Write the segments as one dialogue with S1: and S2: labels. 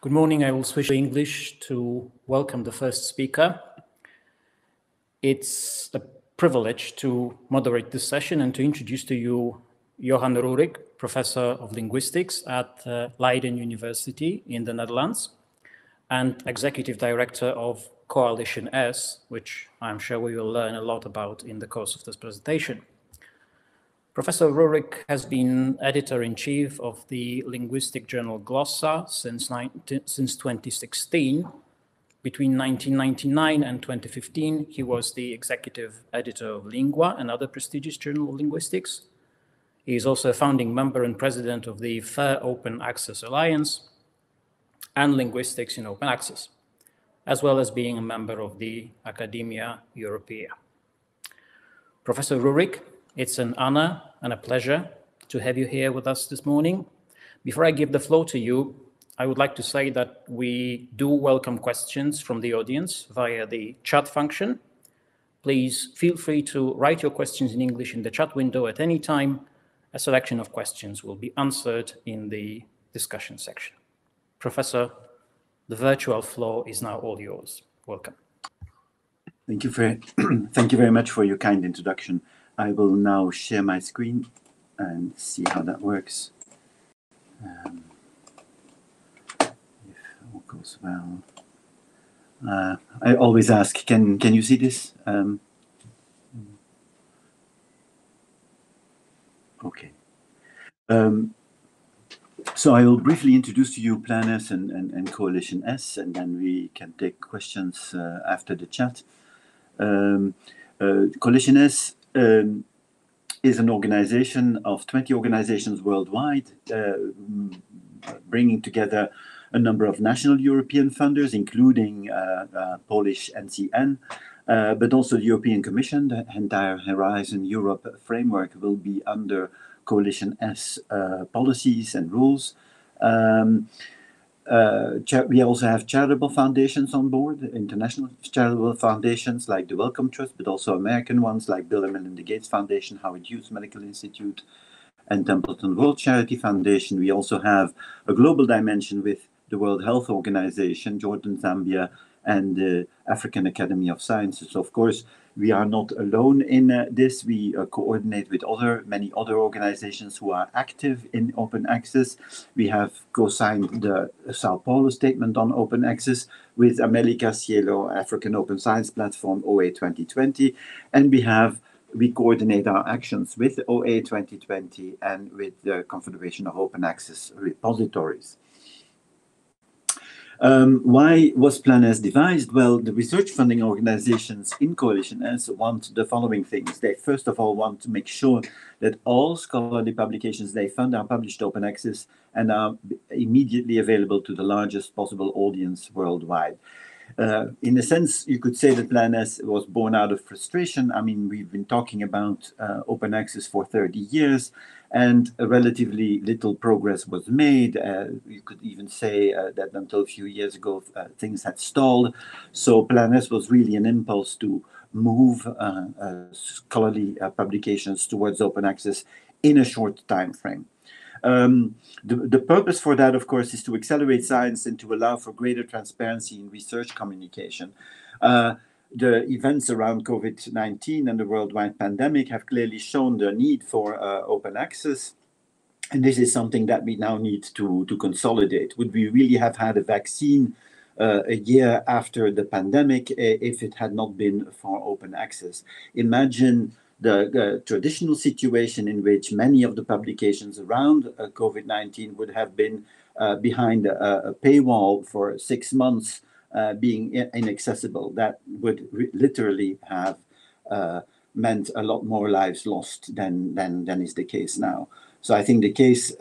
S1: Good morning. I will switch to English to welcome the first speaker. It's a privilege to moderate this session and to introduce to you Johan Rooryck, Professor of Linguistics at Leiden University in the Netherlands and Executive Director of Coalition S, which I'm sure we will learn a lot about in the course of this presentation. Professor Rooryck has been editor-in-chief of the linguistic journal Glossa since 2016. Between 1999 and 2015, he was the executive editor of Lingua, another prestigious journal of linguistics. He is also a founding member and president of the Fair Open Access Alliance and Linguistics in Open Access, as well as being a member of the Academia Europaea. Professor Rooryck, it's an honor and a pleasure to have you here with us this morning. Before I give the floor to you, I would like to say that we do welcome questions from the audience via the chat function. Please feel free to write your questions in English in the chat window at any time. A selection of questions will be answered in the discussion section. Professor, the virtual floor is now all yours. Welcome.
S2: Thank you very much for your kind introduction. I will now share my screen and see how that works. If all goes well. I always ask, can you see this? Okay. So I will briefly introduce to you Plan S and Coalition S, and then we can take questions after the chat. Coalition S is an organization of 20 organizations worldwide, bringing together a number of national European funders, including Polish NCN, but also the European Commission. The entire Horizon Europe framework will be under Coalition S policies and rules. We also have charitable foundations on board, international charitable foundations like the Wellcome Trust, but also American ones like Bill and Melinda Gates Foundation, Howard Hughes Medical Institute, and Templeton World Charity Foundation. We also have a global dimension with the World Health Organization, Jordan, Zambia, and the African Academy of Sciences. Of course, we are not alone in this. We coordinate with many other organizations who are active in open access. We have co-signed the Sao Paulo Statement on Open Access with America Cielo African Open Science Platform OA 2020, and we coordinate our actions with OA 2020 and with the Confederation of Open Access Repositories. Why was Plan S devised? Well, the research funding organizations in Coalition S want the following things. They first of all want to make sure that all scholarly publications they fund are published open access and are immediately available to the largest possible audience worldwide. In a sense, you could say that Plan S was born out of frustration. I mean, we've been talking about open access for 30 years, and relatively little progress was made. You could even say that until a few years ago, things had stalled. So Plan S was really an impulse to move scholarly publications towards open access in a short time frame. The purpose for that, of course, is to accelerate science and to allow for greater transparency in research communication. The events around COVID-19 and the worldwide pandemic have clearly shown the need for open access. And this is something that we now need to consolidate. Would we really have had a vaccine a year after the pandemic if it had not been for open access? Imagine the traditional situation in which many of the publications around COVID-19 would have been behind a paywall for 6 months, being inaccessible. That would literally have meant a lot more lives lost than is the case now. So I think the case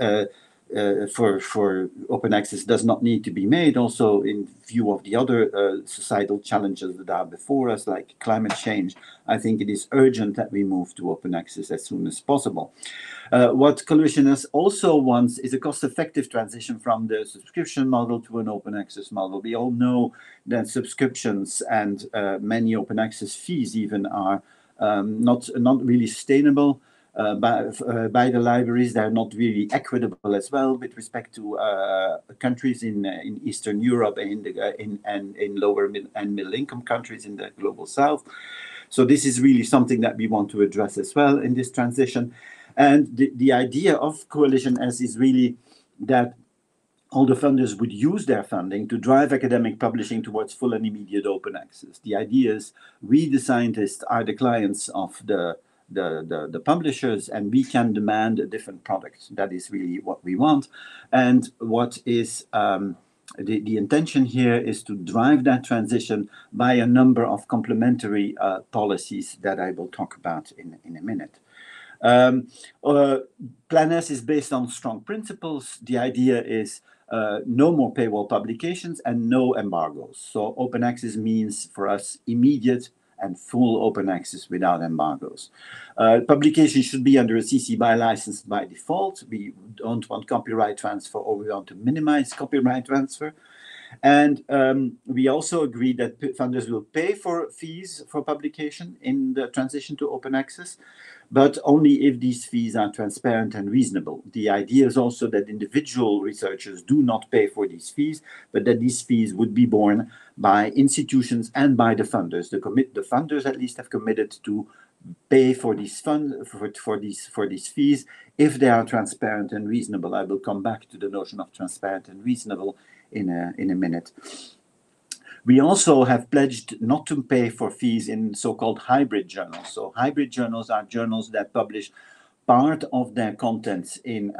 S2: for open access does not need to be made. Also, in view of the other societal challenges that are before us, like climate change, I think it is urgent that we move to open access as soon as possible. What Coalition S also wants is a cost-effective transition from the subscription model to an open access model. We all know that subscriptions and many open access fees even are not really sustainable. by the libraries. They're not really equitable as well with respect to countries in Eastern Europe and in lower and middle income countries in the global South. So this is really something that we want to address as well in this transition. And the idea of Coalition S is really that all the funders would use their funding to drive academic publishing towards full and immediate open access. The idea is we, the scientists, are the clients of the publishers, and we can demand a different product. That is really what we want. And what is the intention here is to drive that transition by a number of complementary policies that I will talk about in a minute. Plan S is based on strong principles. The idea is no more paywall publications and no embargoes. So open access means for us immediate and full open access without embargoes. Publication should be under a CC BY license by default. We don't want copyright transfer, or we want to minimize copyright transfer. And we also agreed that funders will pay for fees for publication in the transition to open access, but only if these fees are transparent and reasonable. The idea is also that individual researchers do not pay for these fees, but that these fees would be borne by institutions and by the funders. The funders at least have committed to pay for these for these fees if they are transparent and reasonable. I will come back to the notion of transparent and reasonable in a minute. We also have pledged not to pay for fees in so-called hybrid journals. So hybrid journals are journals that publish part of their contents in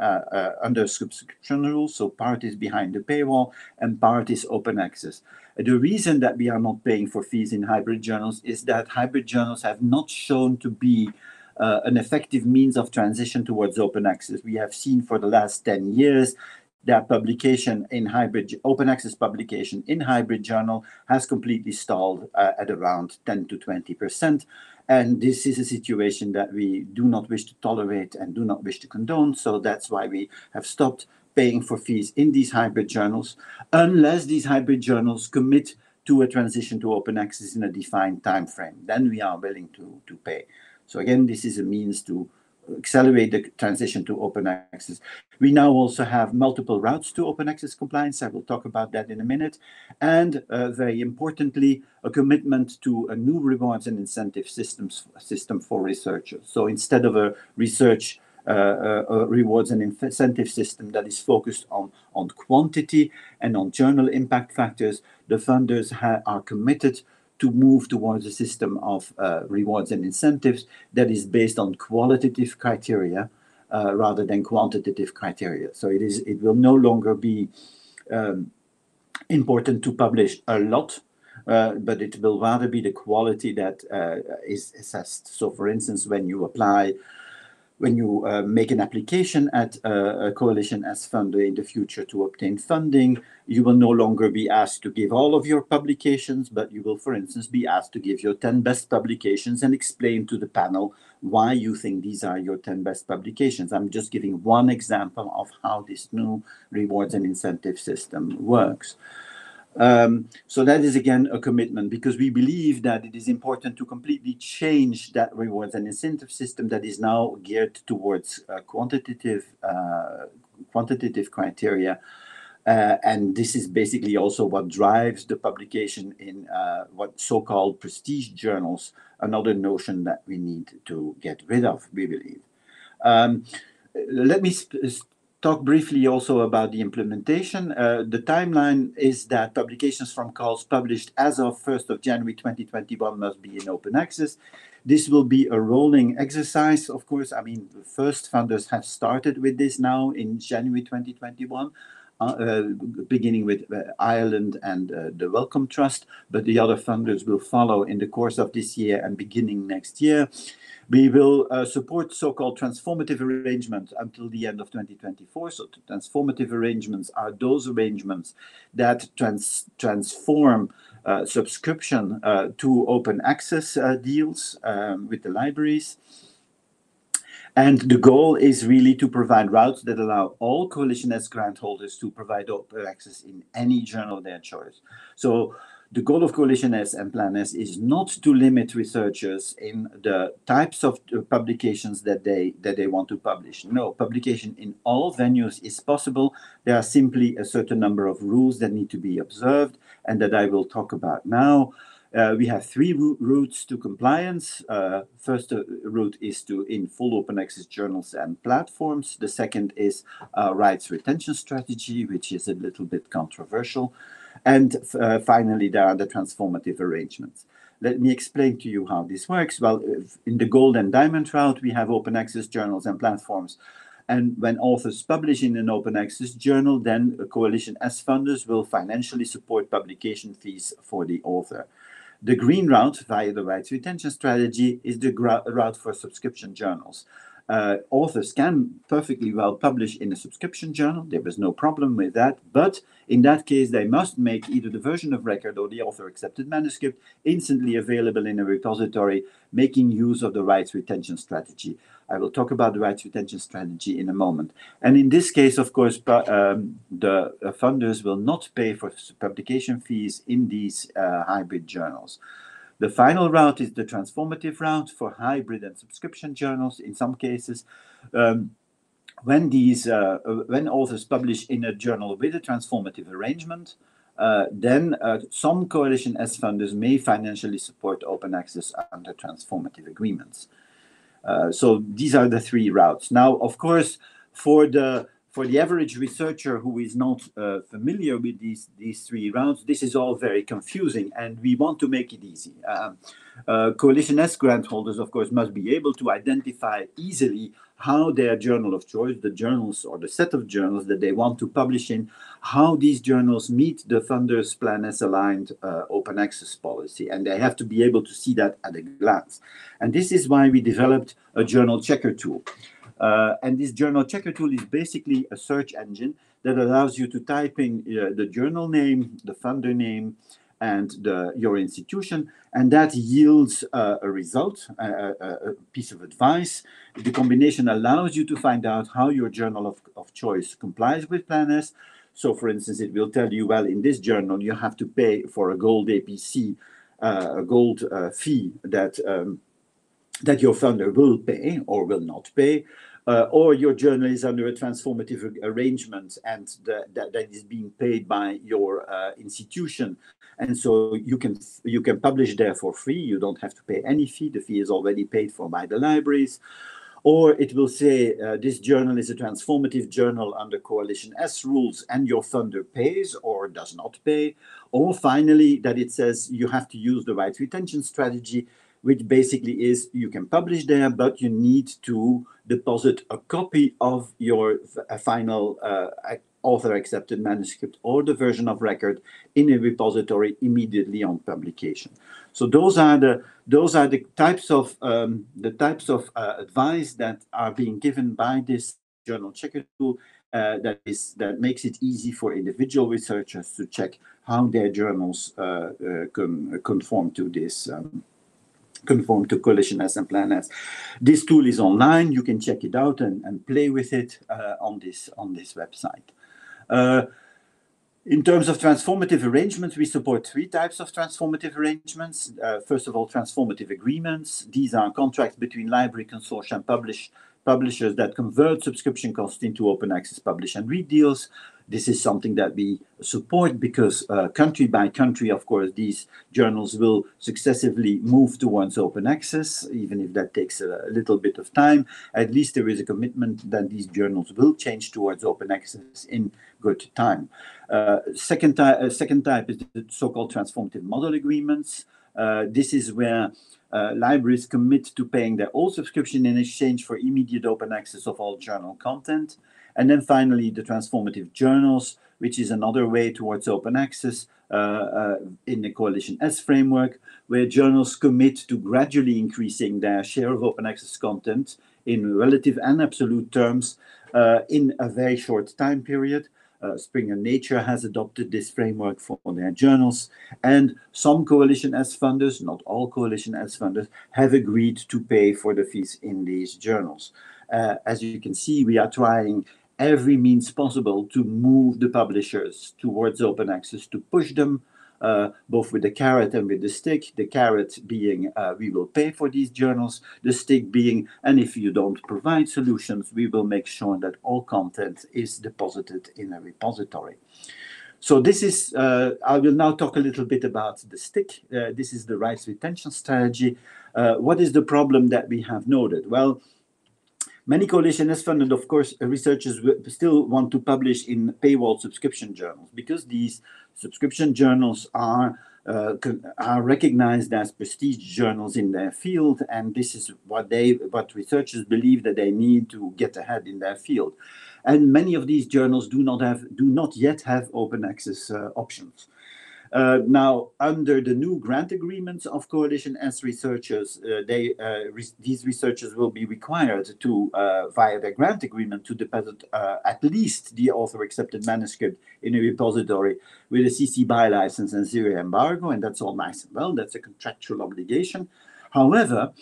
S2: under subscription rules. So part is behind the paywall and part is open access. The reason that we are not paying for fees in hybrid journals is that hybrid journals have not shown to be an effective means of transition towards open access. We have seen for the last 10 years that publication in hybrid, open access publication in hybrid journal has completely stalled at around 10 to 20%. And this is a situation that we do not wish to tolerate and do not wish to condone. So that's why we have stopped paying for fees in these hybrid journals, unless these hybrid journals commit to a transition to open access in a defined time frame. Then we are willing to pay. So again, this is a means to accelerate the transition to open access. We now also have multiple routes to open access compliance. I will talk about that in a minute. And very importantly, a commitment to a new rewards and incentive system for researchers. So instead of a research rewards and incentive system that is focused on quantity and on journal impact factors, the funders are committed to move towards a system of rewards and incentives that is based on qualitative criteria rather than quantitative criteria. So it will no longer be important to publish a lot, but it will rather be the quality that is assessed. So for instance, when you make an application at a Coalition S funder in the future to obtain funding, you will no longer be asked to give all of your publications, but you will, for instance, be asked to give your 10 best publications and explain to the panel why you think these are your 10 best publications. I'm just giving one example of how this new rewards and incentive system works. So that is again a commitment, because we believe that it is important to completely change that rewards and incentive system that is now geared towards quantitative criteria. And this is basically also what drives the publication in what so-called prestige journals, another notion that we need to get rid of, we believe. Let me talk briefly also about the implementation. The timeline is that publications from calls published as of 1st of January 2021 must be in open access. This will be a rolling exercise, of course. I mean, the first funders have started with this now in January 2021, beginning with Ireland and the Wellcome Trust, but the other funders will follow in the course of this year and beginning next year. We will support so-called transformative arrangements until the end of 2024. So transformative arrangements are those arrangements that transform subscription to open access deals with the libraries. And the goal is really to provide routes that allow all Coalition S grant holders to provide open access in any journal of their choice. So The goal of Coalition S and Plan S is not to limit researchers in the types of publications that they want to publish. No, publication in all venues is possible. There are simply a certain number of rules that need to be observed and that I will talk about now. We have three routes to compliance. First route is in full open access journals and platforms. The second is rights retention strategy, which is a little bit controversial. And finally, there are the transformative arrangements. Let me explain to you how this works. Well, in the gold and diamond route, we have open access journals and platforms. And when authors publish in an open access journal, then Coalition S funders will financially support publication fees for the author. The green route, via the rights retention strategy, is the route for subscription journals. Authors can perfectly well publish in a subscription journal. There is no problem with that. But in that case, they must make either the version of record or the author-accepted manuscript instantly available in a repository, making use of the rights retention strategy. I will talk about the rights retention strategy in a moment. And in this case, of course, the funders will not pay for publication fees in these hybrid journals. The final route is the transformative route for hybrid and subscription journals. In some cases, when authors publish in a journal with a transformative arrangement, then some Coalition S funders may financially support open access under transformative agreements. So these are the three routes. Now, of course, for the average researcher who is not familiar with these three routes, this is all very confusing, and we want to make it easy. Coalition S grant holders, of course, must be able to identify easily how their journal of choice, the journals or the set of journals that they want to publish in, how these journals meet the funders' Plan S aligned open access policy. And they have to be able to see that at a glance. And this is why we developed a journal checker tool. And this journal checker tool is basically a search engine that allows you to type in the journal name, the funder name, and your institution, and that yields a result, a piece of advice. The combination allows you to find out how your journal of choice complies with Plan S. So, for instance, it will tell you, well, in this journal, you have to pay for a gold APC, a gold fee that your funder will pay or will not pay. Or your journal is under a transformative arrangement and that is being paid by your institution. And so you can publish there for free. You don't have to pay any fee. The fee is already paid for by the libraries. Or it will say this journal is a transformative journal under Coalition S rules and your funder pays or does not pay. Or finally, that it says you have to use the rights retention strategy, which basically is you can publish there, but you need to deposit a copy of your final author-accepted manuscript or the version of record in a repository immediately on publication. So those are the types of advice that are being given by this journal checker tool that makes it easy for individual researchers to check how their journals conform to this. Conform to Coalition S and Plan S. This tool is online. You can check it out and play with it on this website. In terms of transformative arrangements, we support three types of transformative arrangements. First of all, transformative agreements. These are contracts between library consortia and publishers that convert subscription costs into open access publish and read deals. This is something that we support because country by country, of course, these journals will successively move towards open access, even if that takes a little bit of time. At least there is a commitment that these journals will change towards open access in good time. Second type is the so-called transformative model agreements. This is where libraries commit to paying their old subscription in exchange for immediate open access of all journal content. And then finally, the transformative journals, which is another way towards open access in the Coalition S framework, where journals commit to gradually increasing their share of open access content in relative and absolute terms in a very short time period. Springer Nature has adopted this framework for their journals, and some Coalition S funders, not all Coalition S funders, have agreed to pay for the fees in these journals. As you can see, we are trying every means possible to move the publishers towards open access, to push them both with the carrot and with the stick. The carrot being we will pay for these journals, the stick being, and if you don't provide solutions, we will make sure that all content is deposited in a repository. So this is, I will now talk a little bit about the stick. This is the rights retention strategy. What is the problem that we have noted? Well, many coalition has funded, of course, researchers still want to publish in paywall subscription journals because these subscription journals are recognized as prestige journals in their field, and this is what researchers believe that they need to get ahead in their field. And many of these journals do not yet have open access options. Now, under the new grant agreements of Coalition S researchers, these researchers will be required to, via their grant agreement, to deposit at least the author-accepted manuscript in a repository with a CC BY license and zero embargo, and that's all nice and well. That's a contractual obligation. However,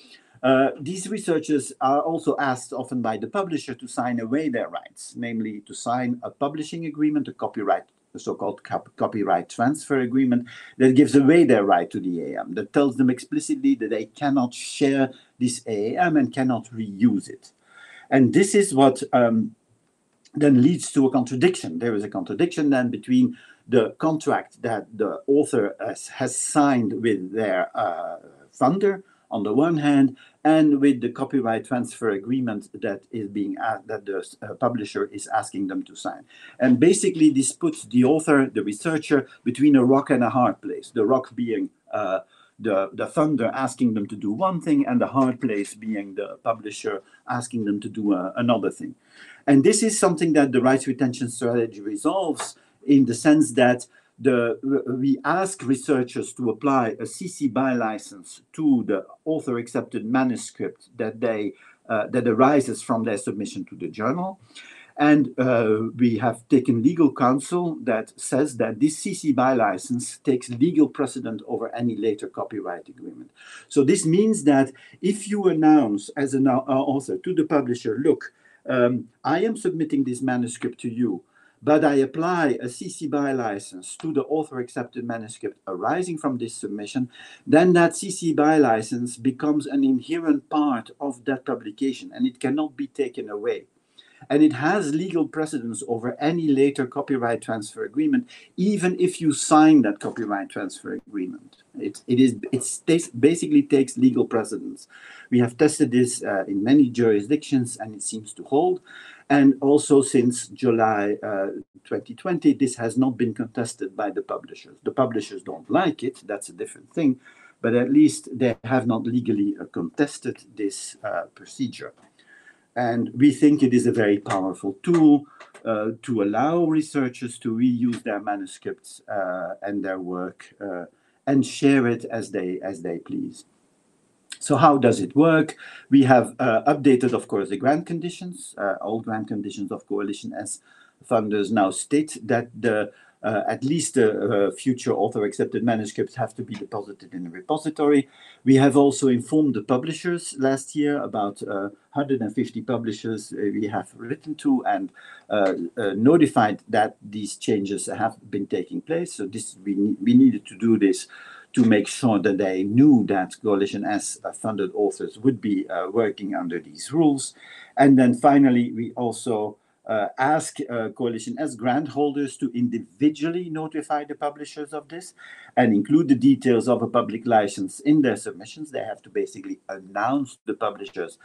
S2: these researchers are also asked often by the publisher to sign away their rights, namely to sign a publishing agreement, a copyright, the so-called copyright transfer agreement that gives away their right to the AAM, that tells them explicitly that they cannot share this AAM and cannot reuse it. And this is what then leads to a contradiction. There is a contradiction then between the contract that the author has signed with their funder on the one hand, and with the copyright transfer agreement that is being that the publisher is asking them to sign. And basically, this puts the author, the researcher, between a rock and a hard place. The rock being the funder asking them to do one thing, and the hard place being the publisher asking them to do another thing. And this is something that the rights retention strategy resolves in the sense that we ask researchers to apply a CC BY license to the author-accepted manuscript that arises from their submission to the journal. And we have taken legal counsel that says that this CC BY license takes legal precedent over any later copyright agreement. So this means that if you announce as an author to the publisher, look, I am submitting this manuscript to you, but I apply a CC BY license to the author-accepted manuscript arising from this submission, then that CC BY license becomes an inherent part of that publication, and it cannot be taken away. And it has legal precedence over any later copyright transfer agreement, even if you sign that copyright transfer agreement. It basically takes legal precedence. We have tested this in many jurisdictions, and it seems to hold. And also since July 2020, this has not been contested by the publishers. The publishers don't like it, that's a different thing, but at least they have not legally contested this procedure. And we think it is a very powerful tool to allow researchers to reuse their manuscripts and their work and share it as they please. So how does it work? We have updated, of course, the grant conditions. All grant conditions of Coalition S funders now state that at least future author-accepted manuscripts have to be deposited in a repository. We have also informed the publishers last year, about 150 publishers we have written to and notified that these changes have been taking place. So we needed to do this to make sure that they knew that Coalition S funded authors would be working under these rules. And then finally, we also ask Coalition S grant holders to individually notify the publishers of this and include the details of a public license in their submissions. They have to basically announce to the publishers,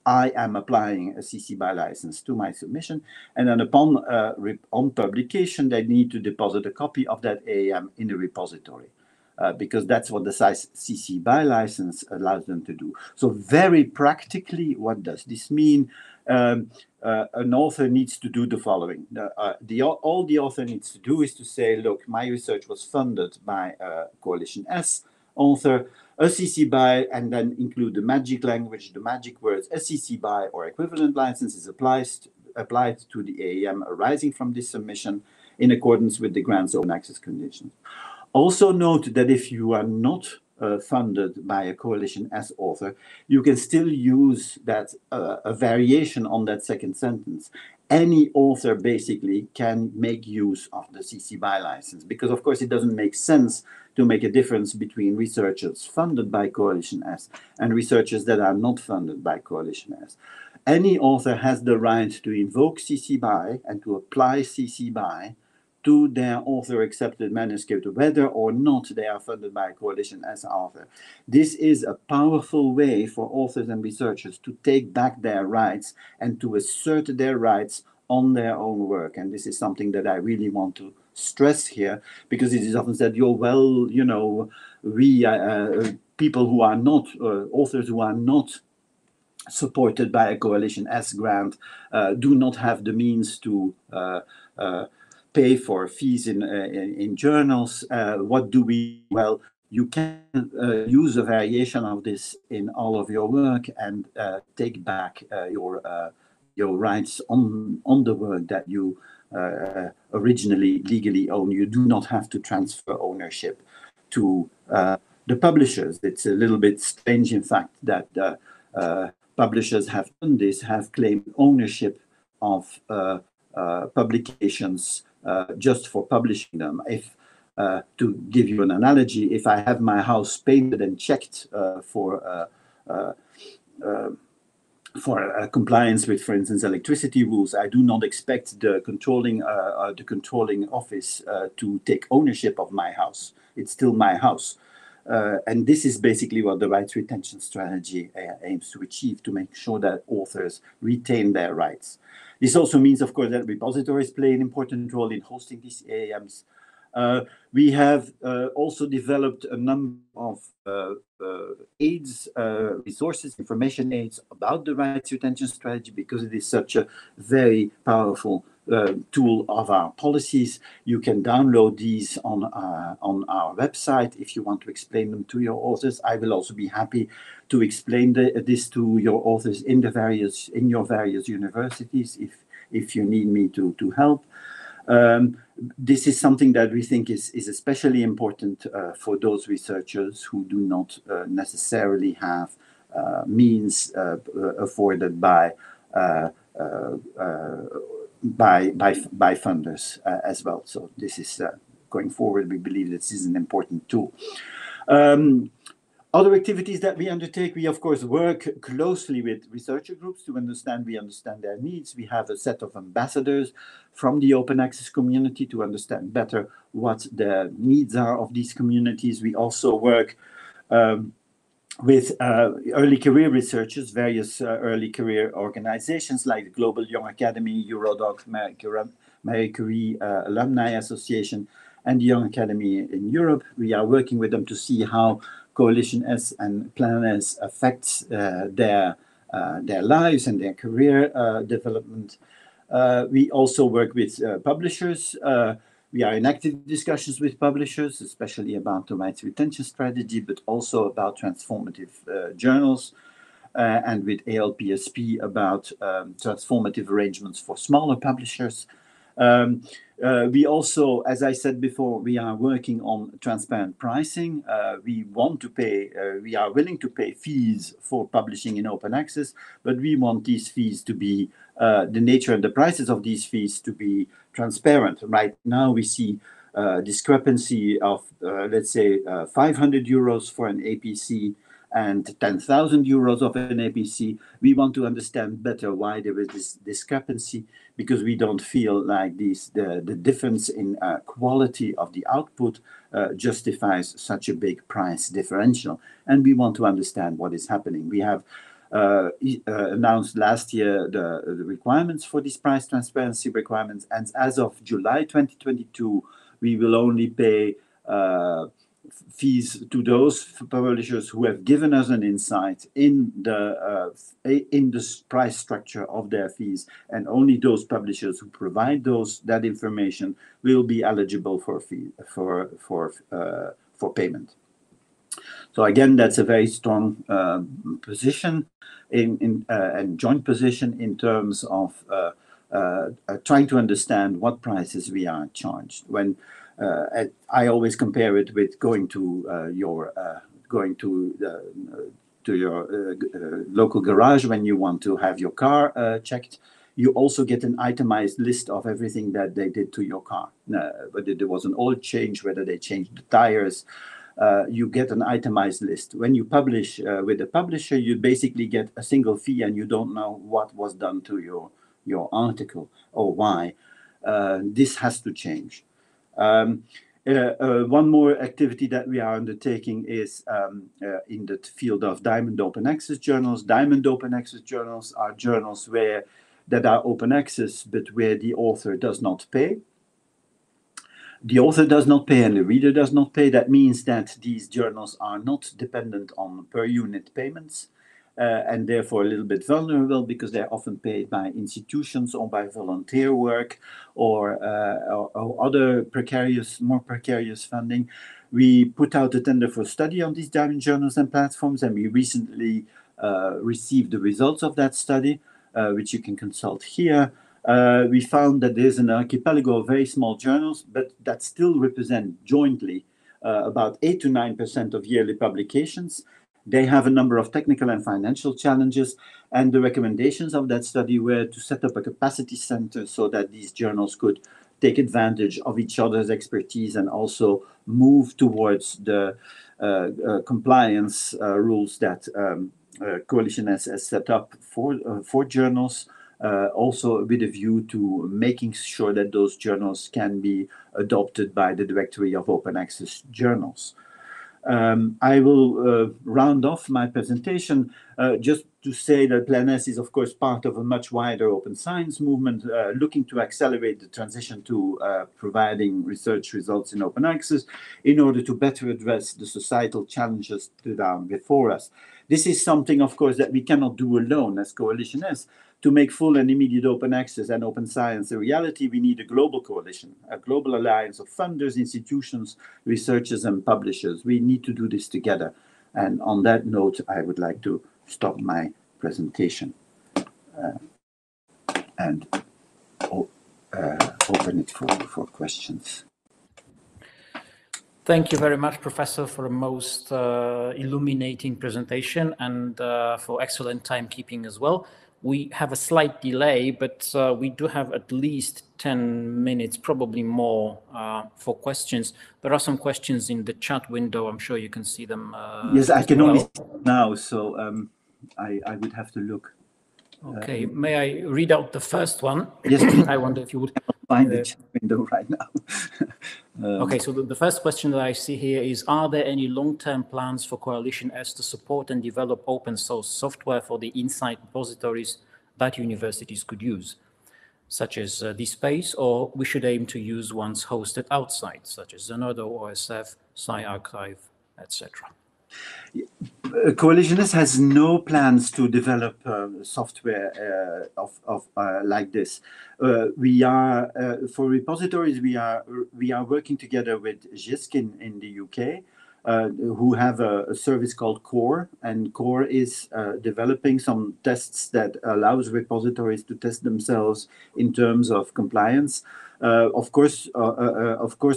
S2: I am applying a CC BY license to my submission. And then on publication, they need to deposit a copy of that AAM in a repository. Because that's what the CC BY license allows them to do. So very practically, what does this mean? An author needs to do the following. All the author needs to do is to say, look, my research was funded by Coalition S author, a CC BY, and then include the magic language, the magic words, a CC BY or equivalent license is applied to the AAM arising from this submission in accordance with the grant's open access conditions. Also note that if you are not funded by a Coalition S author, you can still use that a variation on that second sentence. any author basically can make use of the CC BY license, because of course it doesn't make sense to make a difference between researchers funded by Coalition S and researchers that are not funded by Coalition S. Any author has the right to invoke CC BY and to apply CC BY to their author-accepted manuscript, whether or not they are funded by a Coalition as author. This is a powerful way for authors and researchers to take back their rights and to assert their rights on their own work. And this is something that I really want to stress here, because it is often said, well, you know, we people who are not, authors who are not supported by a Coalition S grant do not have the means to pay for fees in journals. What do we? Well, you can use a variation of this in all of your work and take back your rights on the work that you originally legally own. You do not have to transfer ownership to the publishers. It's a little bit strange, in fact, that publishers have done this, have claimed ownership of publications just for publishing them. If, to give you an analogy, if I have my house painted and checked for compliance with, for instance, electricity rules, I do not expect the controlling office to take ownership of my house. It's still my house. And this is basically what the rights retention strategy aims to achieve, to make sure that authors retain their rights. This also means, of course, that repositories play an important role in hosting these AAMs. We have also developed a number of aids, resources, information aids about the rights retention strategy, because it is such a very powerful tool of our policies. You can download these on our website if you want to explain them to your authors. I will also be happy to explain this to your authors in your various universities if you need me to help. This is something that we think is especially important for those researchers who do not necessarily have means afforded by funders as well. So this is going forward, we believe this is an important tool. Other activities that we undertake, we of course work closely with researcher groups to understand their needs. We have a set of ambassadors from the open access community to understand better what the needs are of these communities. We also work with early career researchers, various early career organizations like the Global Young Academy, Eurodoc, Marie Curie Alumni Association, and the Young Academy in Europe. We are working with them to see how Coalition S and Plan S affects their lives and their career development. We also work with publishers. We are in active discussions with publishers, especially about the rights retention strategy, but also about transformative journals, and with ALPSP about transformative arrangements for smaller publishers. We also, as I said before, we are working on transparent pricing. We are willing to pay fees for publishing in open access, but we want these fees to be, the nature and the prices of these fees to be transparent. Right now we see discrepancy of, let's say, 500 euros for an APC and 10,000 euros of an APC. We want to understand better why there is this discrepancy, because we don't feel like the difference in quality of the output justifies such a big price differential. And we want to understand what is happening. We have announced last year the requirements for these price transparency requirements. And as of July 2022, we will only pay fees to those publishers who have given us an insight in the price structure of their fees, and only those publishers who provide that information will be eligible for payment. So again, that's a very strong position and joint position in terms of trying to understand what prices we are charged. When I always compare it with going to your local garage when you want to have your car checked. you also get an itemized list of everything that they did to your car. Whether there was an oil change, whether they changed the tires, you get an itemized list. When you publish with the publisher, you basically get a single fee and you don't know what was done to your article or why. This has to change. One more activity that we are undertaking is in the field of diamond open access journals. Diamond open access journals are journals that are open access, but where the author does not pay. The author does not pay and the reader does not pay. That means that these journals are not dependent on per unit payments and therefore a little bit vulnerable because they're often paid by institutions or by volunteer work or other more precarious funding. We put out a tender for study on these diamond journals and platforms, and we recently received the results of that study, which you can consult here. We found that there's an archipelago of very small journals, but that still represent jointly about 8 to 9% of yearly publications. They have a number of technical and financial challenges, and the recommendations of that study were to set up a capacity center so that these journals could take advantage of each other's expertise and also move towards the compliance rules that Coalition has set up for journals. Also with a view to making sure that those journals can be adopted by the Directory of Open Access Journals. I will round off my presentation just to say that Plan S is, of course, part of a much wider open science movement looking to accelerate the transition to providing research results in open access in order to better address the societal challenges that are before us. This is something, of course, that we cannot do alone as Coalition S. To make full and immediate open access and open science a reality, we need a global coalition, a global alliance of funders, institutions, researchers, and publishers. We need to do this together. And on that note, I would like to stop my presentation and open it for questions.
S1: Thank you very much, Professor, for a most illuminating presentation and for excellent timekeeping as well. We have a slight delay, but we do have at least 10 minutes, probably more, for questions. There are some questions in the chat window. I'm sure you can see them.
S2: Yes, I can only see them now, so I would have to look.
S1: Okay, may I read out the first one?
S2: Yes,
S1: I wonder if you would
S2: find the chat window right now.
S1: Okay, so the first question that I see here is, are there any long-term plans for Coalition S to support and develop open source software for the inside repositories that universities could use, such as this space, or we should aim to use ones hosted outside, such as Zenodo, OSF, SciArchive, etc.?
S2: Coalition S has no plans to develop software like this. We are for repositories. We are working together with JISC in the UK, who have a service called Core, and Core is developing some tests that allows repositories to test themselves in terms of compliance. Of course,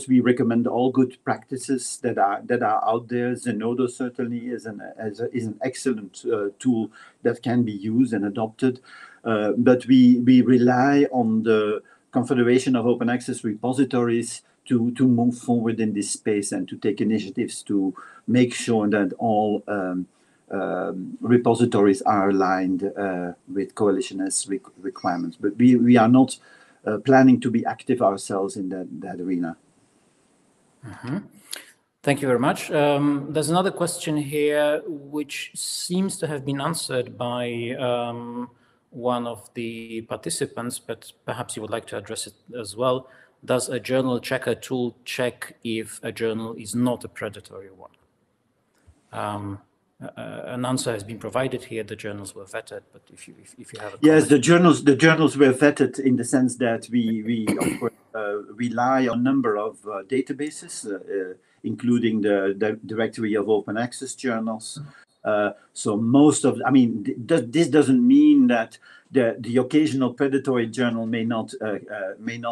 S2: we recommend all good practices that are out there. Zenodo certainly is an excellent tool that can be used and adopted, but we rely on the Confederation of Open Access Repositories to move forward in this space and to take initiatives to make sure that all repositories are aligned with Coalition S requirements. But we are not planning to be active ourselves in that arena.
S1: Mm-hmm. Thank you very much. There's another question here which seems to have been answered by one of the participants, but perhaps you would like to address it as well. Does a journal checker tool check if a journal is not a predatory one? An answer has been provided here. The journals were vetted, but if you have a
S2: yes, the journals were vetted in the sense that we of course rely on a number of databases, including the Directory of Open Access Journals, So most of, I mean, this doesn't mean that the occasional predatory journal may not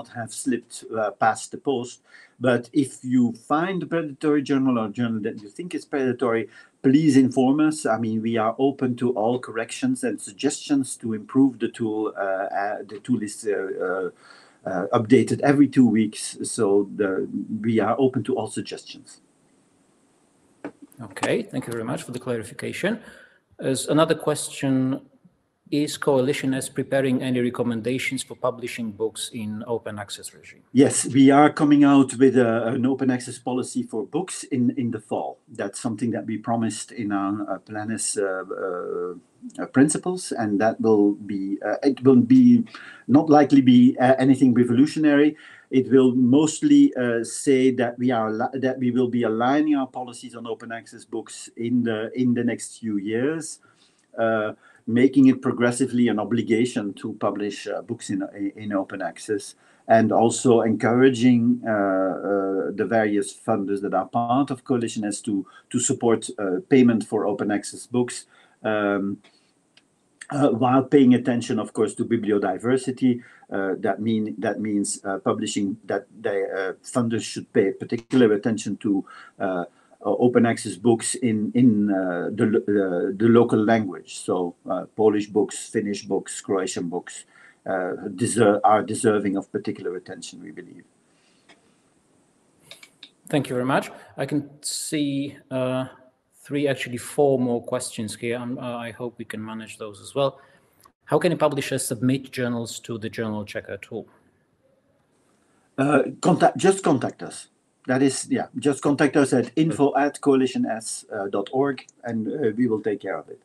S2: have slipped past the post. But if you find a predatory journal or journal that you think is predatory, please inform us. I mean, we are open to all corrections and suggestions to improve the tool. The tool is updated every 2 weeks, so we are open to all suggestions.
S1: Okay, thank you very much for the clarification. There's another question. Is Coalition S preparing any recommendations for publishing books in open access regime?
S2: Yes, we are coming out with an open access policy for books in the fall. That's something that we promised in our Planis principles, and that will be, it will be not likely be anything revolutionary. It will mostly say that we will be aligning our policies on open access books in the next few years, making it progressively an obligation to publish books in open access, and also encouraging the various funders that are part of Coalition S to support payment for open access books, while paying attention, of course, to bibliodiversity. That means publishing that the funders should pay particular attention to open access books in the local language. So Polish books, Finnish books, Croatian books are deserving of particular attention, we believe.
S1: Thank you very much. I can see actually four more questions here. I hope we can manage those as well. How can a publisher submit journals to the journal checker tool?
S2: Just contact us. That is, yeah, just contact us at info@coalitions.org, and we will take care of it.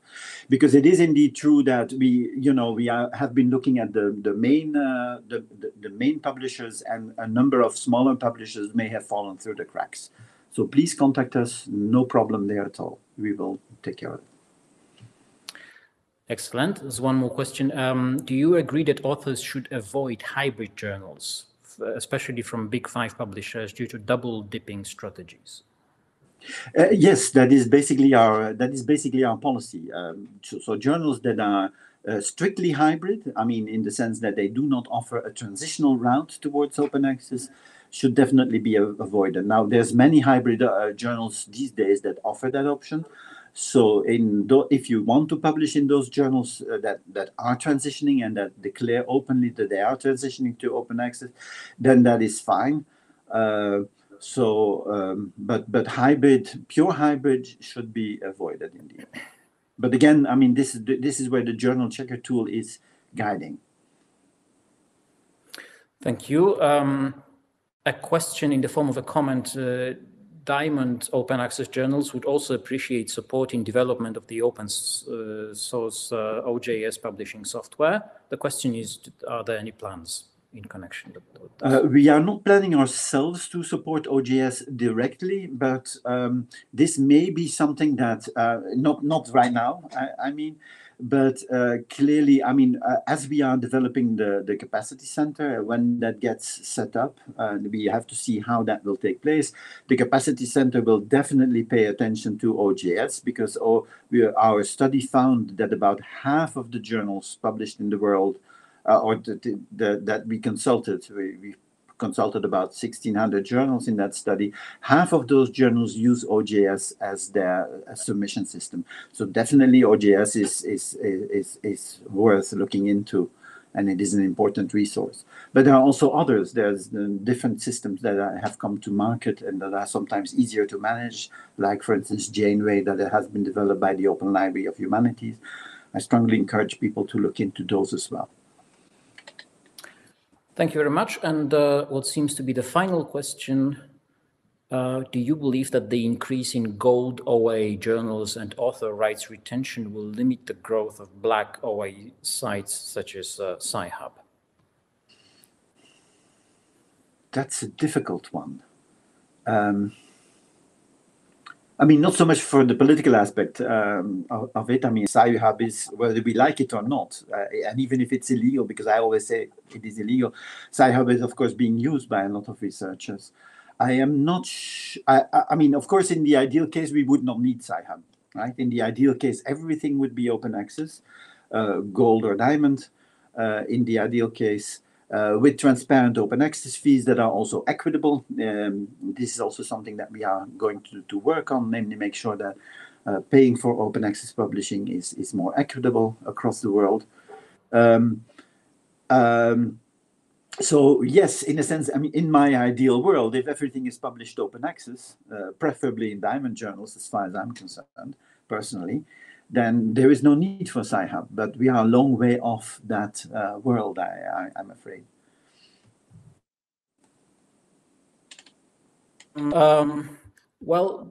S2: Because it is indeed true that we have been looking at the main publishers, and a number of smaller publishers may have fallen through the cracks. So please contact us. No problem there at all. We will take care of it.
S1: Excellent. There's one more question. Do you agree that authors should avoid hybrid journals, especially from big 5 publishers, due to double dipping strategies?
S2: Yes, that is basically our policy. So journals that are strictly hybrid, I mean, in the sense that they do not offer a transitional route towards open access, should definitely be avoided. Now, there's many hybrid journals these days that offer that option. So if you want to publish in those journals that are transitioning and that declare openly that they are transitioning to open access, then that is fine. But pure hybrid should be avoided indeed. But again, I mean, this is where the journal checker tool is guiding.
S1: Thank you. A question in the form of a comment. Diamond open access journals would also appreciate support in development of the open source OJS publishing software. The question is, are there any plans in connection with that?
S2: We are not planning ourselves to support OJS directly, but this may be something that, not right now, I mean, but clearly, I mean, as we are developing the capacity center, when that gets set up, we have to see how that will take place. The capacity center will definitely pay attention to OJS, because our study found that about half of the journals published in the world, that we consulted, we consulted about 1,600 journals in that study. Half of those journals use OJS as their submission system. So definitely OJS is worth looking into, and it is an important resource. But there are also others. There's different systems that have come to market and that are sometimes easier to manage, like, for instance, Janeway, that has been developed by the Open Library of Humanities. I strongly encourage people to look into those as well.
S1: Thank you very much. And what seems to be the final question, do you believe that the increase in gold OA journals and author rights retention will limit the growth of black OA sites such as Sci-Hub?
S2: That's a difficult one. I mean, not so much for the political aspect of it. I mean, Sci-Hub is, whether we like it or not, and even if it's illegal, because I always say it is illegal, Sci-Hub is, of course, being used by a lot of researchers. I am not I mean, of course, in the ideal case, we would not need Sci-Hub. right? In the ideal case, everything would be open access, gold or diamond. In the ideal case, with transparent open access fees that are also equitable. This is also something that we are going to work on, namely make sure that paying for open access publishing is more equitable across the world. So yes, in a sense, I mean, in my ideal world, if everything is published open access, preferably in diamond journals, as far as I'm concerned, personally, then there is no need for Sci-Hub. But we are a long way off that world, I'm afraid.
S1: Well,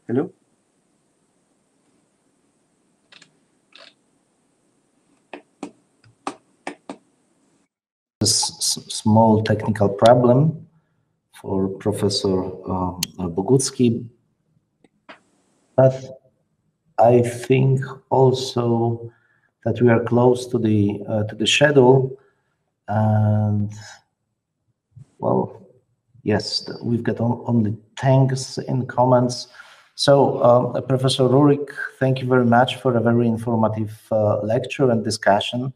S2: hello?
S3: Small technical problem for Professor Bogucki, but I think also that we are close to the schedule, and well, yes, we've got only thanks in comments. So, Professor Rooryck, thank you very much for a very informative lecture and discussion.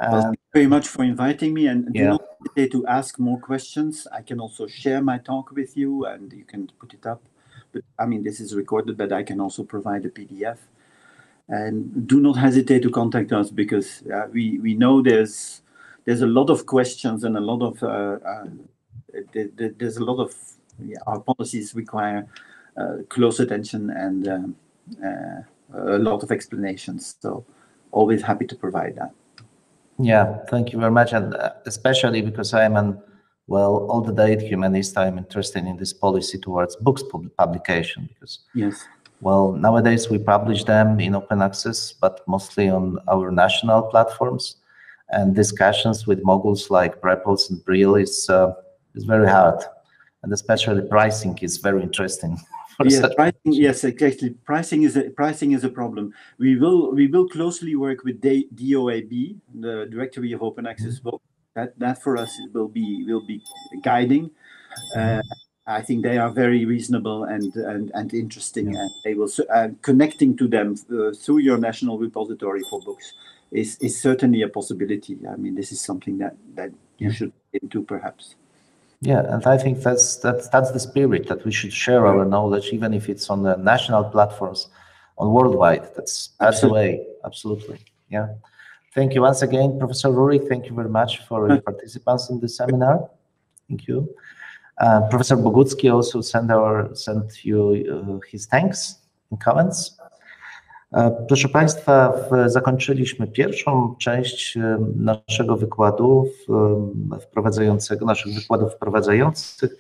S2: Well, thank you very much for inviting me, and
S3: yeah.
S2: do not hesitate to ask more questions. I can also share my talk with you, and you can put it up. But I mean, this is recorded, but I can also provide a PDF. And do not hesitate to contact us, because we know there's a lot of questions and a lot of there's a lot of our policies require close attention and a lot of explanations. So always happy to provide that.
S3: Yeah, thank you very much, and especially because I am all the date humanist, I'm interested in this policy towards books publication, because
S2: yes,
S3: well, nowadays we publish them in open access, but mostly on our national platforms, and discussions with moguls like Prepels and Brill is very hard, and especially pricing is very interesting.
S2: Yeah, pricing, yes, exactly. Pricing is a problem. We will closely work with DOAB, the Directory of Open Access Books. That for us will be guiding. I think they are very reasonable and interesting, and they will connecting to them through your national repository for books is certainly a possibility. I mean, this is something that you should look into, perhaps.
S3: Yeah, and I think that's the spirit, that we should share our knowledge, even if it's on the national platforms, on worldwide. That's the way. Absolutely. Yeah. Thank you once again, Professor Rooryck. Thank you very much for your participants in the seminar. Thank you. Professor Bogucki also sent you his thanks in comments. Proszę Państwa, zakończyliśmy pierwszą część naszego wykładu naszych wykładów wprowadzających.